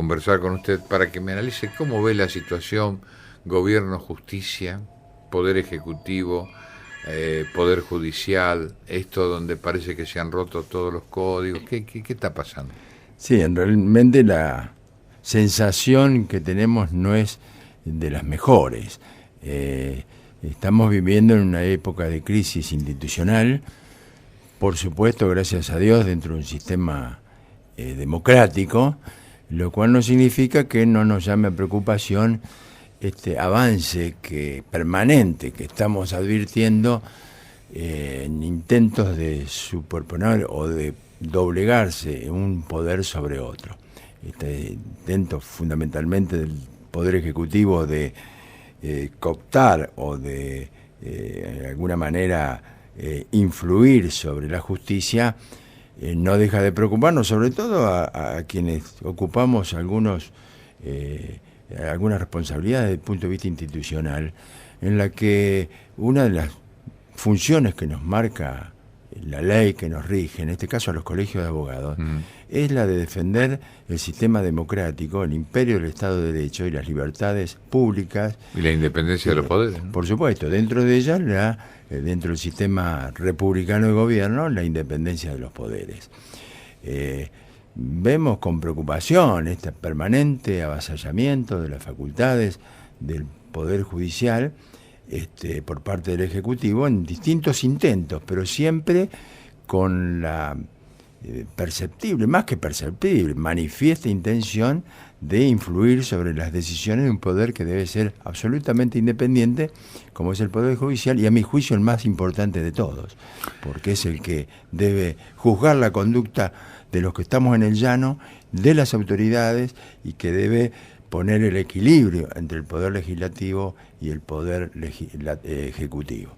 conversar con usted para que me analice cómo ve la situación gobierno, justicia, poder ejecutivo, poder judicial, esto donde parece que se han roto todos los códigos. ¿Qué está pasando? Sí, realmente la sensación que tenemos no es de las mejores. Estamos viviendo en una época de crisis institucional, por supuesto, gracias a Dios, dentro de un sistema democrático, lo cual no significa que no nos llame a preocupación este avance permanente que estamos advirtiendo en intentos de superponer o de doblegarse un poder sobre otro. Este intento fundamentalmente del Poder Ejecutivo de cooptar o de alguna manera influir sobre la justicia no deja de preocuparnos, sobre todo a quienes ocupamos algunas responsabilidades desde el punto de vista institucional, en la que una de las funciones que nos marca la ley que nos rige, en este caso a los colegios de abogados, es la de defender el sistema democrático, el imperio del Estado de Derecho y las libertades públicas. Y la independencia de los poderes, ¿no? Por supuesto, dentro de ellas, dentro del sistema republicano de gobierno, la independencia de los poderes. Vemos con preocupación este permanente avasallamiento de las facultades del Poder Judicial por parte del Ejecutivo en distintos intentos, pero siempre con la perceptible, más que perceptible, manifiesta intención de influir sobre las decisiones de un poder que debe ser absolutamente independiente, como es el Poder Judicial, y a mi juicio el más importante de todos, porque es el que debe juzgar la conducta de los que estamos en el llano, de las autoridades, y que debe poner el equilibrio entre el Poder Legislativo y el Poder Ejecutivo.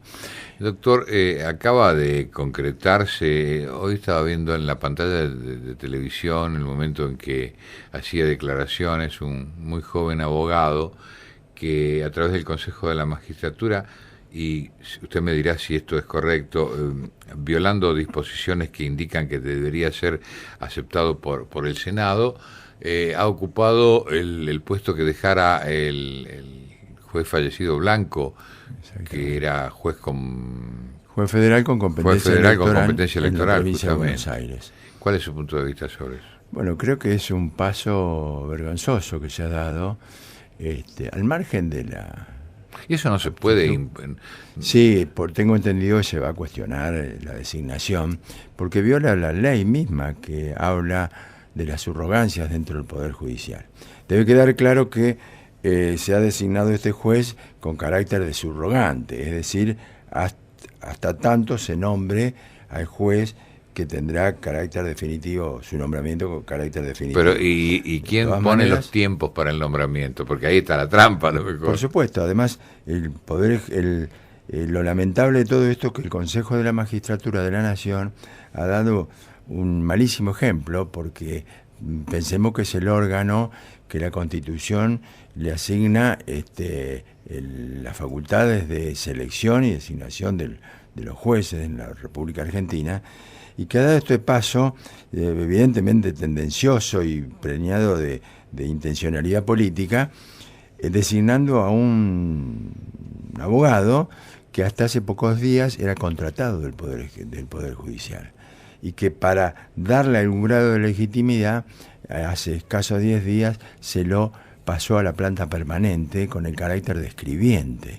Doctor, acaba de concretarse, hoy estaba viendo en la pantalla de televisión el momento en que hacía declaraciones un muy joven abogado que a través del Consejo de la Magistratura, y usted me dirá si esto es correcto, violando disposiciones que indican que debería ser aceptado por el Senado, ha ocupado el puesto que dejara el juez fallecido Blanco, que era juez federal con competencia electoral en la provincia de Buenos Aires. ¿Cuál es su punto de vista sobre eso? Bueno, creo que es un paso vergonzoso que se ha dado al margen de la... Y eso no se puede... Sí, tengo entendido que se va a cuestionar la designación, porque viola la ley misma que habla de las subrogancias dentro del Poder Judicial. Debe quedar claro que se ha designado este juez con carácter de subrogante, es decir, hasta tanto se nombre al juez que tendrá carácter definitivo, su nombramiento con carácter definitivo. Pero ¿y quién pone los tiempos para el nombramiento? Porque ahí está la trampa, lo mejor. Por supuesto, además lo lamentable de todo esto es que el Consejo de la Magistratura de la Nación ha dado un malísimo ejemplo, porque pensemos que es el órgano que la Constitución le asigna las facultades de selección y designación de los jueces en la República Argentina, y que ha dado este paso evidentemente tendencioso y preñado de intencionalidad política, designando a un abogado que hasta hace pocos días era contratado del Poder Judicial, y que para darle algún grado de legitimidad, hace escasos 10 días se lo pasó a la planta permanente con el carácter de escribiente,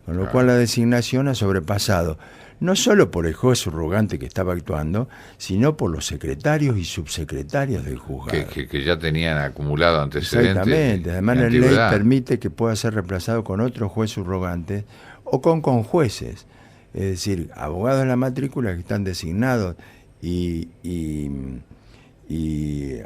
con lo cual la designación ha sobrepasado no solo por el juez subrogante que estaba actuando, sino por los secretarios y subsecretarios del juzgado. Que ya tenían acumulado antecedentes. Exactamente, además la ley permite que pueda ser reemplazado con otro juez subrogante o con conjueces, es decir, abogados en la matrícula que están designados y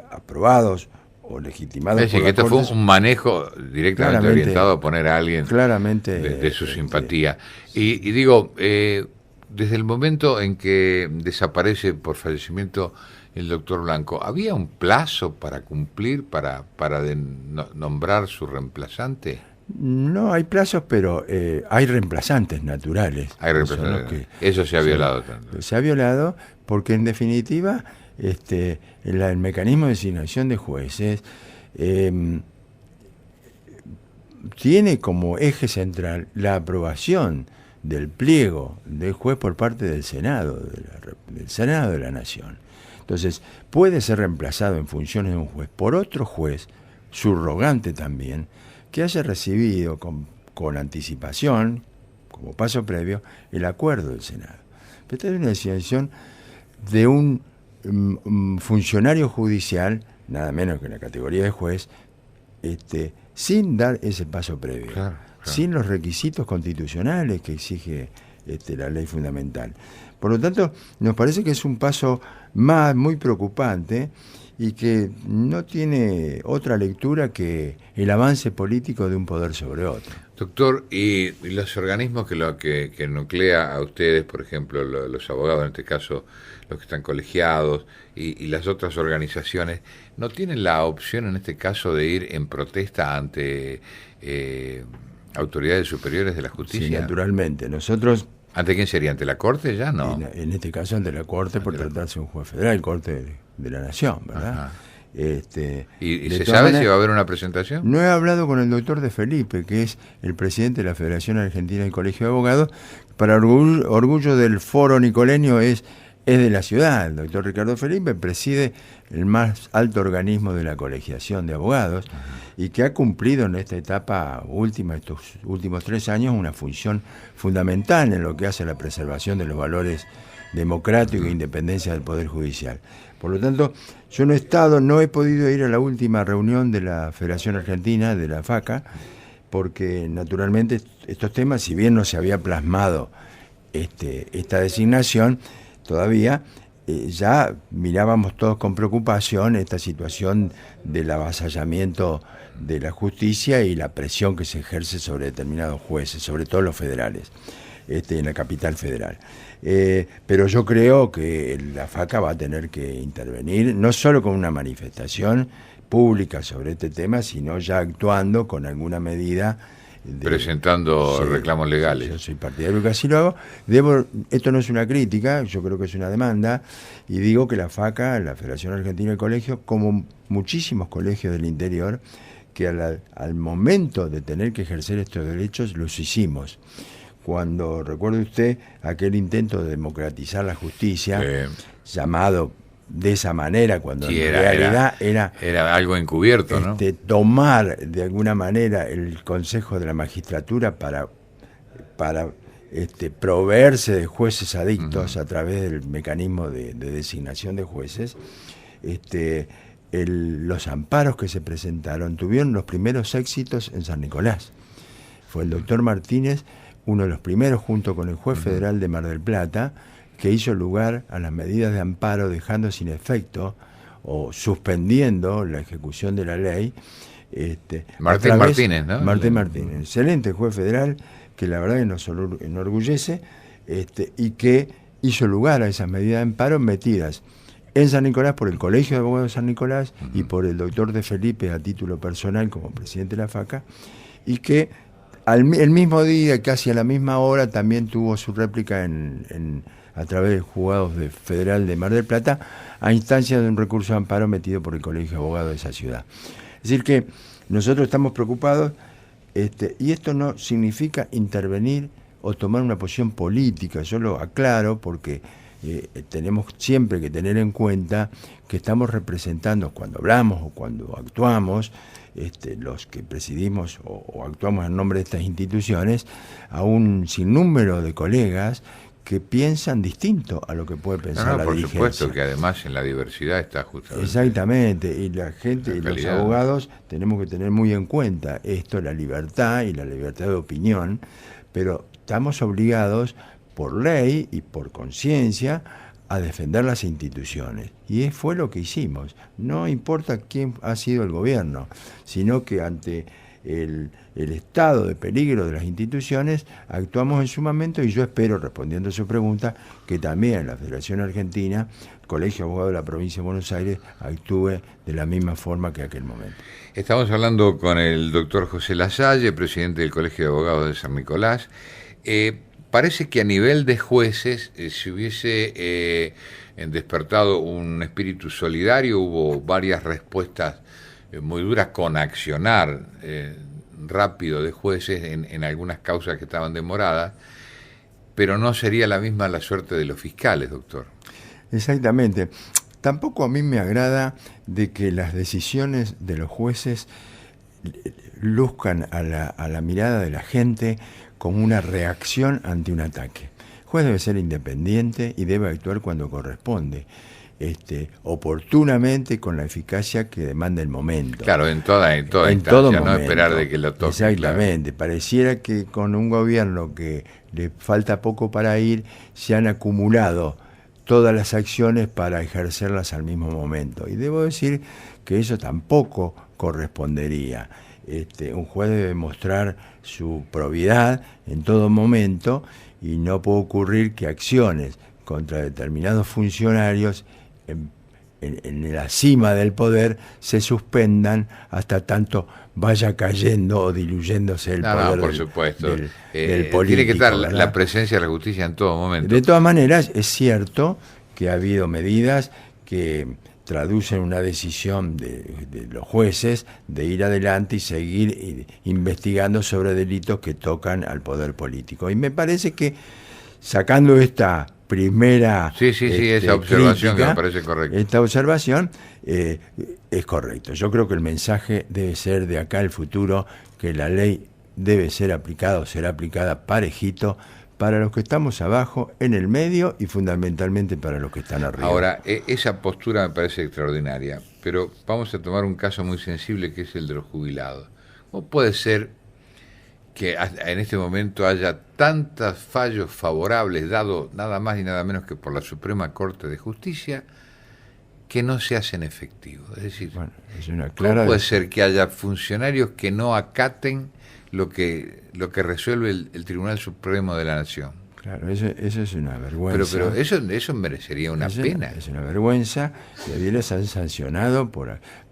aprobados o legitimados. Es decir, que esto fue un manejo directamente orientado a poner a alguien claramente de su simpatía. Y digo, desde el momento en que desaparece por fallecimiento el doctor Blanco, ¿había un plazo para cumplir para nombrar su reemplazante? No hay plazos, pero hay reemplazantes naturales. Hay reemplazantes. Eso se ha violado tanto. Se ha violado porque, en definitiva, el mecanismo de designación de jueces tiene como eje central la aprobación del pliego del juez por parte del Senado, del Senado de la Nación. Entonces, puede ser reemplazado en funciones de un juez por otro juez, subrogante también, que haya recibido con anticipación, como paso previo, el acuerdo del Senado. Pero esta es una designación de un funcionario judicial, nada menos que en la categoría de juez, sin dar ese paso previo, claro. Sin los requisitos constitucionales que exige la ley fundamental. Por lo tanto, nos parece que es un paso más muy preocupante y que no tiene otra lectura que el avance político de un poder sobre otro. Doctor, y los organismos que nuclea a ustedes, por ejemplo, los abogados, en este caso los que están colegiados, y las otras organizaciones, ¿no tienen la opción en este caso de ir en protesta ante autoridades superiores de la justicia? Sí, naturalmente. Nosotros... ¿Ante quién sería? ¿Ante la Corte ya? No. En este caso ante la Corte, por tratarse de un juez federal, Corte de la Nación, ¿verdad? Ajá. ¿Y se sabe si va a haber una presentación? No he hablado con el doctor De Felipe, que es el presidente de la Federación Argentina del Colegio de Abogados. Para orgullo del Foro Nicoleño es de la ciudad. El doctor Ricardo Felipe preside el más alto organismo de la colegiación de abogados y que ha cumplido en esta etapa última, estos últimos 3 años, una función fundamental en lo que hace a la preservación de los valores democráticos e independencia del Poder Judicial. Por lo tanto, yo no he podido ir a la última reunión de la Federación Argentina, de la FACA, porque naturalmente estos temas, si bien no se había plasmado esta designación, todavía ya mirábamos todos con preocupación esta situación del avasallamiento de la justicia y la presión que se ejerce sobre determinados jueces, sobre todo los federales, en la capital federal. Pero yo creo que la FACA va a tener que intervenir, no solo con una manifestación pública sobre este tema, sino ya actuando con alguna medida. Presentando reclamos legales. Yo soy partidario que así lo hago. Esto no es una crítica, yo creo que es una demanda, y digo que la FACA, la Federación Argentina del Colegio, como muchísimos colegios del interior, que al momento de tener que ejercer estos derechos, los hicimos. Cuando, recuerde usted, aquel intento de democratizar la justicia, llamado de esa manera, cuando en realidad era algo encubierto, ¿no? Tomar de alguna manera el Consejo de la Magistratura para proveerse de jueces adictos a través del mecanismo de designación de jueces. Los amparos que se presentaron tuvieron los primeros éxitos en San Nicolás. Fue el doctor Martínez, uno de los primeros, junto con el juez federal de Mar del Plata, que hizo lugar a las medidas de amparo, dejando sin efecto o suspendiendo la ejecución de la ley. Martínez, ¿no? Martín Martínez, excelente juez federal, que la verdad que nos enorgullece, y que hizo lugar a esas medidas de amparo metidas en San Nicolás por el Colegio de Abogados de San Nicolás y por el doctor De Felipe a título personal como presidente de la FACA, y que el mismo día, casi a la misma hora, también tuvo su réplica a través del juzgado federal de Mar del Plata, a instancia de un recurso de amparo metido por el Colegio de Abogados de esa ciudad. Es decir que nosotros estamos preocupados, y esto no significa intervenir o tomar una posición política, yo lo aclaro porque tenemos siempre que tener en cuenta que estamos representando, cuando hablamos o cuando actuamos, los que presidimos o actuamos en nombre de estas instituciones, a un sinnúmero de colegas que piensan distinto a lo que puede pensar la dirigencia. Por supuesto que además en la diversidad está justamente. Exactamente, y la gente y los abogados tenemos que tener muy en cuenta esto, la libertad y la libertad de opinión, pero estamos obligados por ley y por conciencia a defender las instituciones. Y fue lo que hicimos. No importa quién ha sido el gobierno, sino que ante el estado de peligro de las instituciones actuamos en su momento, y yo espero, respondiendo a su pregunta, que también la Federación Argentina, el Colegio de Abogados de la Provincia de Buenos Aires, actúe de la misma forma que aquel momento. Estamos hablando con el doctor José Lasalle, presidente del Colegio de Abogados de San Nicolás. Parece que a nivel de jueces se hubiese despertado un espíritu solidario, hubo varias respuestas muy duras con accionar rápido de jueces en algunas causas que estaban demoradas, pero no sería la misma la suerte de los fiscales, doctor. Exactamente. Tampoco a mí me agrada de que las decisiones de los jueces luzcan a la mirada de la gente como una reacción ante un ataque. El juez debe ser independiente y debe actuar cuando corresponde, oportunamente, con la eficacia que demanda el momento. Claro, en toda instancia, todo no momento. Esperar de que lo toque. Exactamente. Claro. Pareciera que con un gobierno que le falta poco para ir, se han acumulado todas las acciones para ejercerlas al mismo momento. Y debo decir que eso tampoco correspondería. Un juez debe mostrar su probidad en todo momento y no puede ocurrir que acciones contra determinados funcionarios en la cima del poder se suspendan hasta tanto vaya cayendo o diluyéndose el poder por supuesto. del político. Tiene que estar ¿verdad? La presencia de la justicia en todo momento. De todas maneras, es cierto que ha habido medidas que traducen una decisión de los jueces de ir adelante y seguir investigando sobre delitos que tocan al poder político. Y me parece que, sacando esta primera esa observación crítica, que me parece correcta. Esta observación es correcto. Yo creo que el mensaje debe ser de acá al futuro, que la ley debe ser aplicada o será aplicada parejito para los que estamos abajo, en el medio y fundamentalmente para los que están arriba. Ahora, esa postura me parece extraordinaria, pero vamos a tomar un caso muy sensible, que es el de los jubilados. ¿Cómo puede ser que en este momento haya tantos fallos favorables dados nada más y nada menos que por la Suprema Corte de Justicia que no se hacen efectivos? Es decir, bueno, es una clara ¿cómo puede ser que haya funcionarios que no acaten lo que resuelve el Tribunal Supremo de la Nación? Claro, eso es una vergüenza. Pero eso merecería una pena. Es una vergüenza, y les han sancionado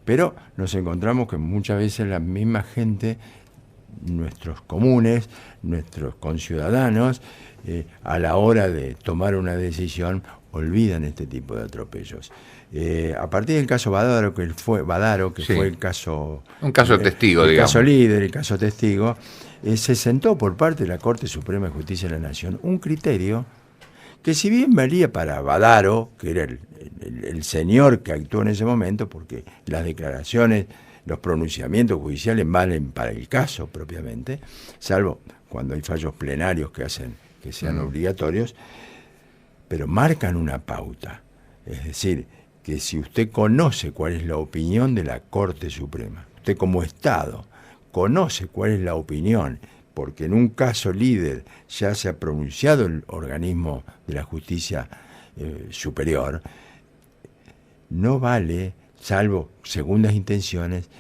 pero nos encontramos que muchas veces la misma gente, nuestros comunes, nuestros conciudadanos, a la hora de tomar una decisión, olvidan este tipo de atropellos. A partir del caso Badaro, que fue el caso... Un caso testigo, el digamos. Caso líder, el caso testigo, se sentó por parte de la Corte Suprema de Justicia de la Nación un criterio que, si bien valía para Badaro, que era el señor que actuó en ese momento, porque las declaraciones, los pronunciamientos judiciales valen para el caso propiamente, salvo cuando hay fallos plenarios que hacen que sean obligatorios, pero marcan una pauta. Es decir, que si usted conoce cuál es la opinión de la Corte Suprema, usted como Estado conoce cuál es la opinión, porque en un caso líder ya se ha pronunciado el organismo de la justicia superior, no vale, salvo segundas intenciones,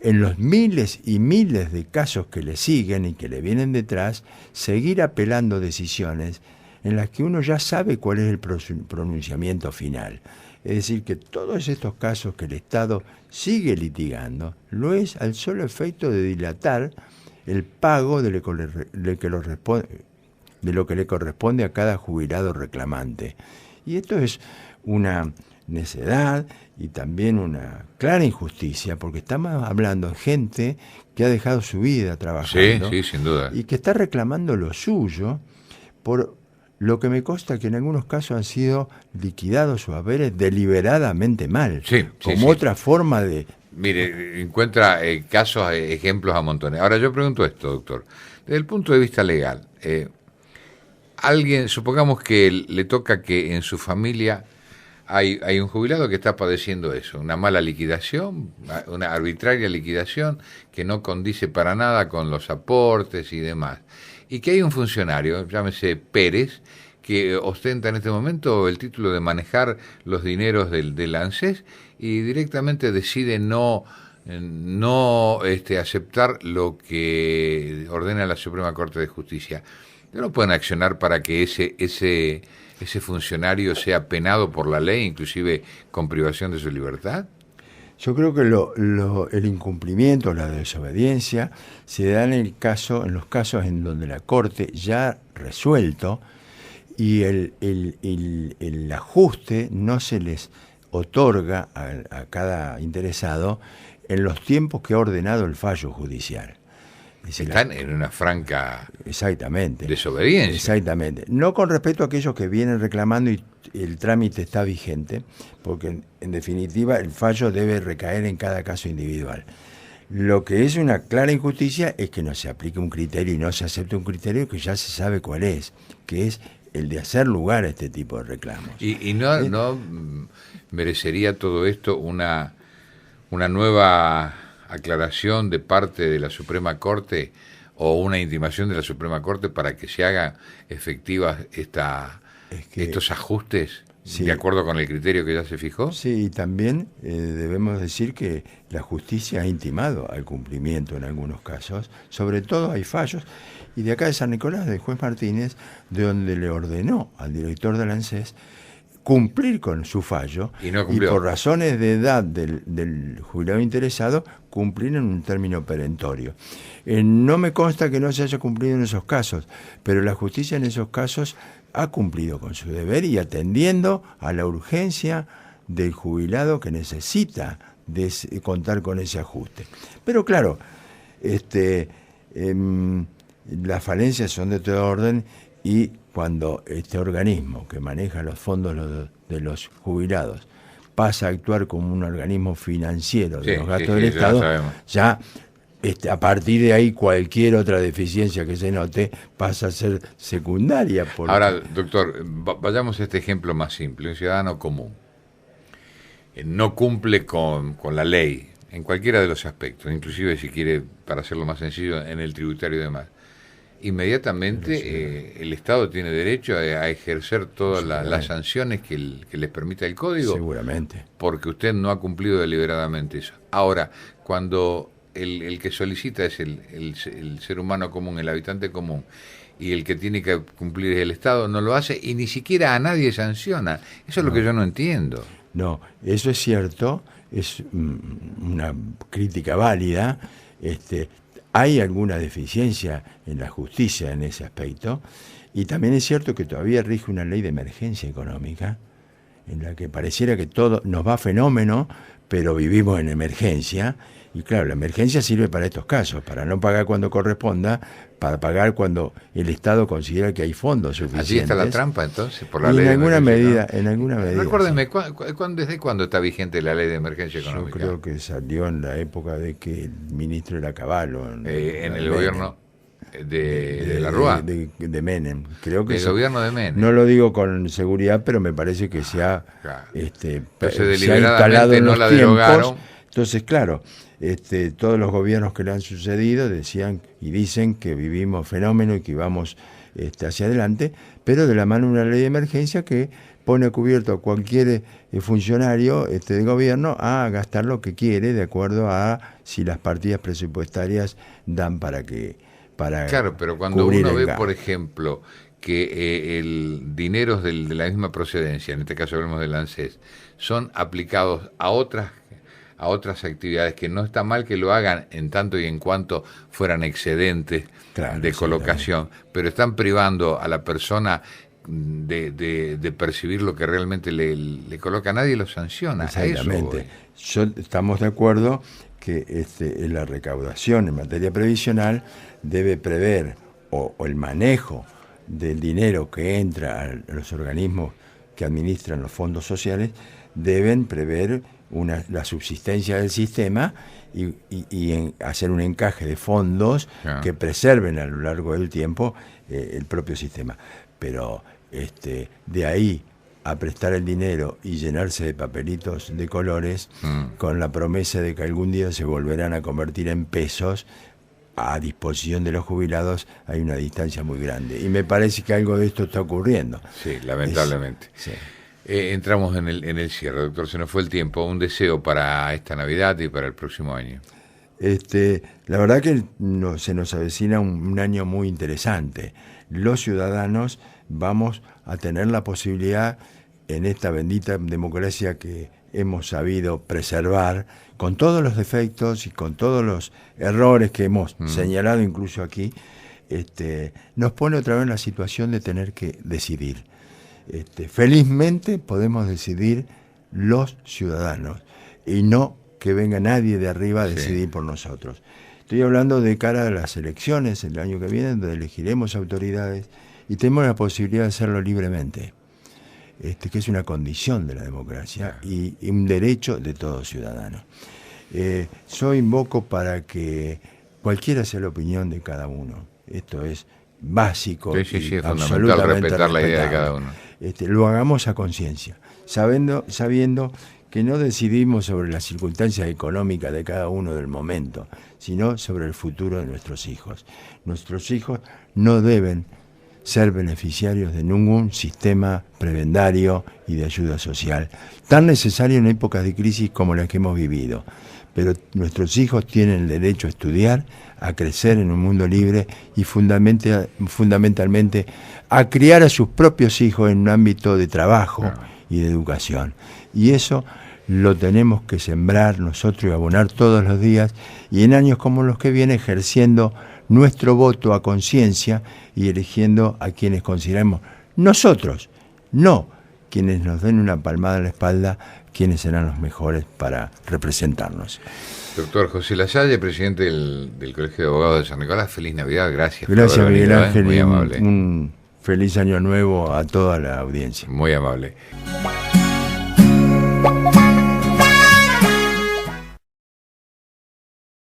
en los miles y miles de casos que le siguen y que le vienen detrás, seguir apelando decisiones en las que uno ya sabe cuál es el pronunciamiento final. Es decir, que todos estos casos que el Estado sigue litigando, lo es al solo efecto de dilatar el pago de lo que le corresponde a cada jubilado reclamante. Y esto es una necedad y también una clara injusticia, porque estamos hablando de gente que ha dejado su vida trabajando, sí, sin duda, y que está reclamando lo suyo, por lo que me consta que en algunos casos han sido liquidados sus haberes deliberadamente mal, como otra forma de... Mire, encuentra casos, ejemplos a montones. Ahora yo pregunto esto, doctor, desde el punto de vista legal, alguien, supongamos que le toca que en su familia hay un jubilado que está padeciendo eso, una mala liquidación, una arbitraria liquidación que no condice para nada con los aportes y demás, y que hay un funcionario, llámese Pérez, que ostenta en este momento el título de manejar los dineros del ANSES y directamente decide no aceptar lo que ordena la Suprema Corte de Justicia. ¿No pueden accionar para que ese funcionario sea penado por la ley, inclusive con privación de su libertad? Yo creo que el incumplimiento, la desobediencia, se da en los casos en donde la Corte ya ha resuelto y el ajuste no se les otorga a cada interesado en los tiempos que ha ordenado el fallo judicial. Es decir, están en una franca exactamente, desobediencia. Exactamente. No con respecto a aquellos que vienen reclamando y el trámite está vigente, porque en definitiva el fallo debe recaer en cada caso individual. Lo que es una clara injusticia es que no se aplique un criterio y no se acepte un criterio que ya se sabe cuál es, que es el de hacer lugar a este tipo de reclamos. Y no merecería todo esto una nueva aclaración de parte de la Suprema Corte o una intimación de la Suprema Corte para que se hagan efectivas estos ajustes, sí, de acuerdo con el criterio que ya se fijó? Sí, y también debemos decir que la justicia ha intimado al cumplimiento en algunos casos, sobre todo hay fallos, y de acá de San Nicolás, del juez Martínez, de donde le ordenó al director del ANSES cumplir con su fallo, y por razones de edad del jubilado interesado, cumplir en un término perentorio. No me consta que no se haya cumplido en esos casos, pero la justicia en esos casos ha cumplido con su deber y atendiendo a la urgencia del jubilado que necesita contar con ese ajuste. Pero claro, las falencias son de todo orden y cuando este organismo que maneja los fondos de los jubilados pasa a actuar como un organismo financiero de los gastos del Estado, ya a partir de ahí cualquier otra deficiencia que se note pasa a ser secundaria. Ahora, doctor, vayamos a este ejemplo más simple. Un ciudadano común no cumple con la ley en cualquiera de los aspectos, inclusive si quiere, para hacerlo más sencillo, en el tributario y demás. Inmediatamente el Estado tiene derecho a ejercer todas las sanciones que les permita el Código. Seguramente. Porque usted no ha cumplido deliberadamente eso. Ahora, cuando el que solicita es el ser humano común, el habitante común, y el que tiene que cumplir es el Estado, no lo hace y ni siquiera a nadie sanciona. Eso es lo que yo no entiendo. No, eso es cierto, es una crítica válida. Hay alguna deficiencia en la justicia en ese aspecto, y también es cierto que todavía rige una ley de emergencia económica, en la que pareciera que todo nos va fenómeno, pero vivimos en emergencia, y claro, la emergencia sirve para estos casos, para no pagar cuando corresponda, para pagar cuando el Estado considera que hay fondos suficientes. Allí está la trampa, entonces, por la ley de emergencia. En alguna medida. Recuérdeme, ¿desde cuándo está vigente la ley de emergencia económica? Yo creo que salió en la época de que el ministro era Cavallo. En el gobierno de la Rúa. De Menem. Creo que el gobierno de Menem. No lo digo con seguridad, pero me parece que se ha instalado en los tiempos. Entonces, claro, todos los gobiernos que le han sucedido decían y dicen que vivimos fenómeno y que vamos hacia adelante, pero de la mano de una ley de emergencia que pone a cubierto a cualquier funcionario de gobierno a gastar lo que quiere de acuerdo a si las partidas presupuestarias dan para claro, pero cuando uno ve, por ejemplo, que el dinero de la misma procedencia, en este caso hablamos del ANSES, son aplicados a otras actividades, que no está mal que lo hagan en tanto y en cuanto fueran excedentes de colocación, pero están privando a la persona de percibir lo que realmente le coloca. Nadie lo sanciona. Exactamente. Estamos de acuerdo que la recaudación en materia previsional debe prever, o el manejo del dinero que entra a los organismos que administran los fondos sociales, deben prever la subsistencia del sistema y hacer un encaje de fondos que preserven a lo largo del tiempo el propio sistema. Pero de ahí a prestar el dinero y llenarse de papelitos de colores con la promesa de que algún día se volverán a convertir en pesos a disposición de los jubilados, hay una distancia muy grande. Y me parece que algo de esto está ocurriendo. Sí, lamentablemente. Sí. Entramos en el cierre, doctor, se nos fue el tiempo. Un deseo para esta Navidad y para el próximo año. La verdad que se nos avecina un año muy interesante. Los ciudadanos vamos a tener la posibilidad, en esta bendita democracia que hemos sabido preservar, con todos los defectos y con todos los errores que hemos señalado incluso aquí, nos pone otra vez en la situación de tener que decidir. Felizmente podemos decidir los ciudadanos y no que venga nadie de arriba a decidir por nosotros. Estoy hablando de cara a las elecciones el año que viene, donde elegiremos autoridades y tenemos la posibilidad de hacerlo libremente, que es una condición de la democracia y un derecho de todo ciudadano. Yo invoco para que cualquiera sea la opinión de cada uno. Esto es básico, es fundamental absolutamente respetar la idea de cada uno. Lo hagamos a conciencia, sabiendo que no decidimos sobre las circunstancias económicas de cada uno del momento, sino sobre el futuro de nuestros hijos. Nuestros hijos no deben ser beneficiarios de ningún sistema prebendario y de ayuda social, tan necesario en épocas de crisis como las que hemos vivido. Pero nuestros hijos tienen el derecho a estudiar, a crecer en un mundo libre y fundamentalmente a criar a sus propios hijos en un ámbito de trabajo y de educación. Y eso lo tenemos que sembrar nosotros y abonar todos los días, y en años como los que vienen ejerciendo nuestro voto a conciencia y eligiendo a quienes consideramos nosotros, no quienes nos den una palmada en la espalda, quienes serán los mejores para representarnos. Doctor José Lasalle, presidente del Colegio de Abogados de San Nicolás, feliz Navidad, gracias. Gracias, Miguel Ángel, muy amable. Un feliz año nuevo a toda la audiencia. Muy amable.